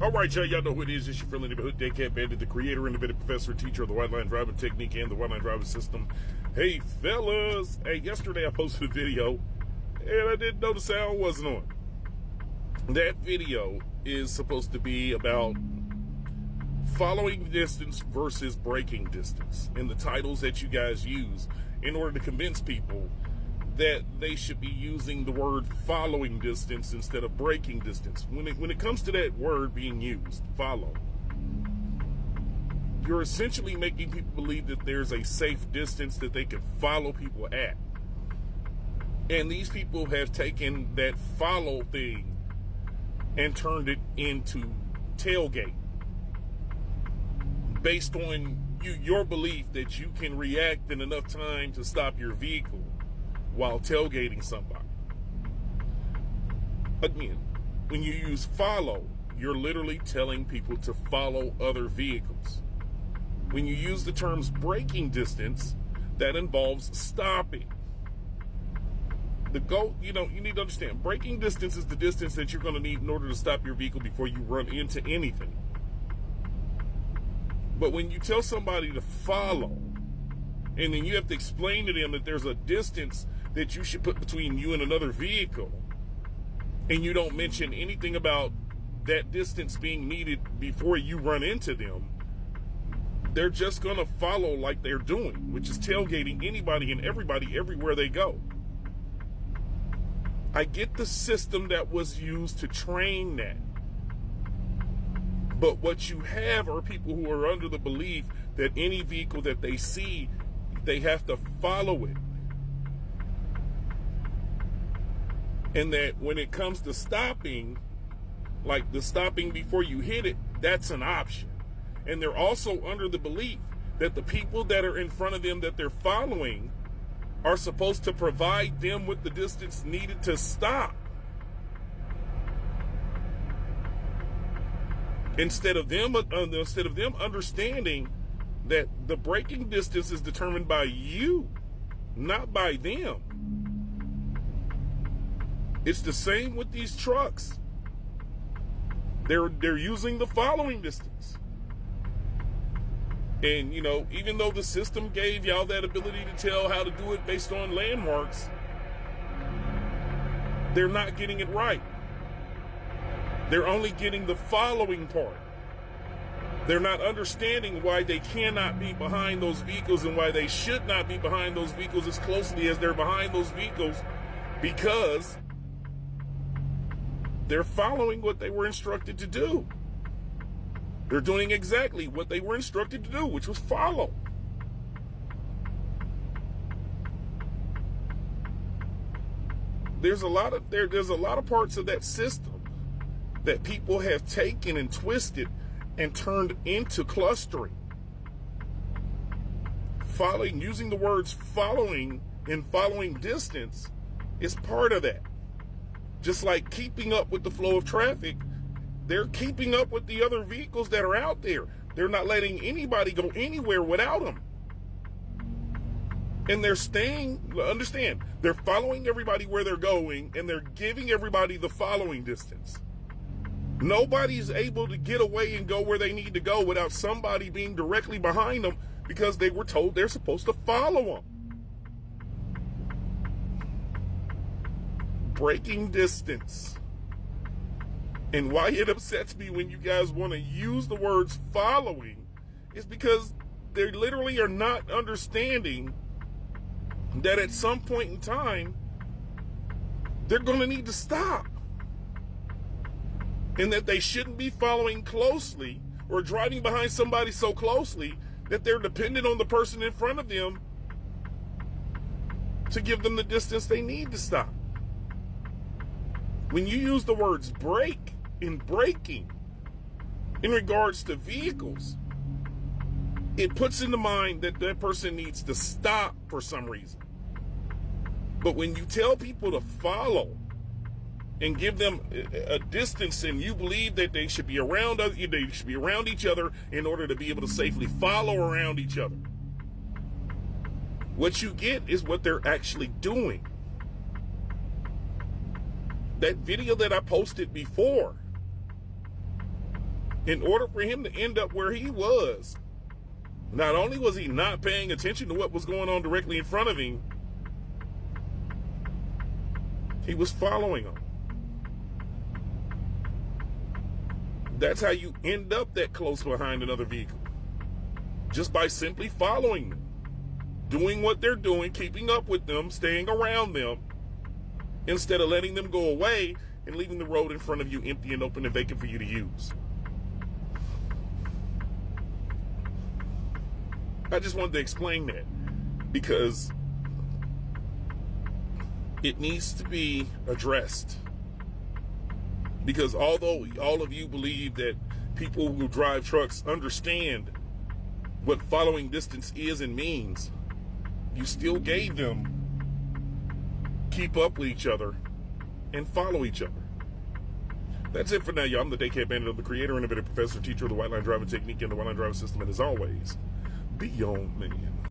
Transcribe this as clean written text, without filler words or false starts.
All right, y'all know who it is. It's your friendly neighborhood daycare bandit, the creator, innovative professor, teacher of the white line driving technique and the white line driving system. Hey, fellas. Hey, yesterday I posted a video, and I didn't know the sound wasn't on. That video is supposed to be about following distance versus breaking distance, and the titles that you guys use in order to convince people that they should be using the word following distance instead of breaking distance. When it comes to that word being used, follow, you're essentially making people believe that there's a safe distance that they can follow people at. And these people have taken that follow thing and turned it into tailgate, based on your belief that you can react in enough time to stop your vehicle while tailgating somebody. Again, when you use follow, you're literally telling people to follow other vehicles. When you use the terms braking distance, that involves stopping. The goal, you need to understand, braking distance is the distance that you're going to need in order to stop your vehicle before you run into anything. But when you tell somebody to follow, and then you have to explain to them that there's a distance that you should put between you and another vehicle, and you don't mention anything about that distance being needed before you run into them, they're just going to follow like they're doing, which is tailgating anybody and everybody everywhere they go. I get the system that was used to train that. But what you have are people who are under the belief that any vehicle that they see, they have to follow it. And that when it comes to stopping, like the stopping before you hit it, that's an option. And they're also under the belief that the people that are in front of them that they're following are supposed to provide them with the distance needed to stop. Instead of them understanding that the braking distance is determined by you, not by them. It's the same with these trucks. They're using the following distance. And, even though the system gave y'all that ability to tell how to do it based on landmarks, they're not getting it right. They're only getting the following part. They're not understanding why they cannot be behind those vehicles and why they should not be behind those vehicles as closely as they're behind those vehicles, because they're following what they were instructed to do. They're doing exactly what they were instructed to do, which was follow. There's a lot of parts of that system that people have taken and twisted and turned into clustering. Using the words following and following distance is part of that. Just like keeping up with the flow of traffic, they're keeping up with the other vehicles that are out there. They're not letting anybody go anywhere without them. And understand, they're following everybody where they're going, and they're giving everybody the following distance. Nobody's able to get away and go where they need to go without somebody being directly behind them because they were told they're supposed to follow them. Breaking distance. And why it upsets me when you guys want to use the words following is because they literally are not understanding that at some point in time, they're going to need to stop. And that they shouldn't be following closely or driving behind somebody so closely that they're dependent on the person in front of them to give them the distance they need to stop. When you use the words brake and braking in regards to vehicles, it puts in the mind that that person needs to stop for some reason. But when you tell people to follow and give them a distance, and you believe that they should be around each other in order to be able to safely follow around each other, what you get is what they're actually doing. That video that I posted before in order for him to end up where he was, not only was he not paying attention to what was going on directly in front of him, he was following them. That's how you end up that close behind another vehicle. Just by simply following them, doing what they're doing, keeping up with them, staying around them, instead of letting them go away and leaving the road in front of you empty and open and vacant for you to use. I just wanted to explain that because it needs to be addressed. Because although all of you believe that people who drive trucks understand what following distance is and means, you still gave them keep up with each other and follow each other. That's it for now, y'all. I'm the Daycare Bandit, of the creator, innovative professor, teacher of the White Line Driving Technique and the White Line Driving System. And as always, be your own man.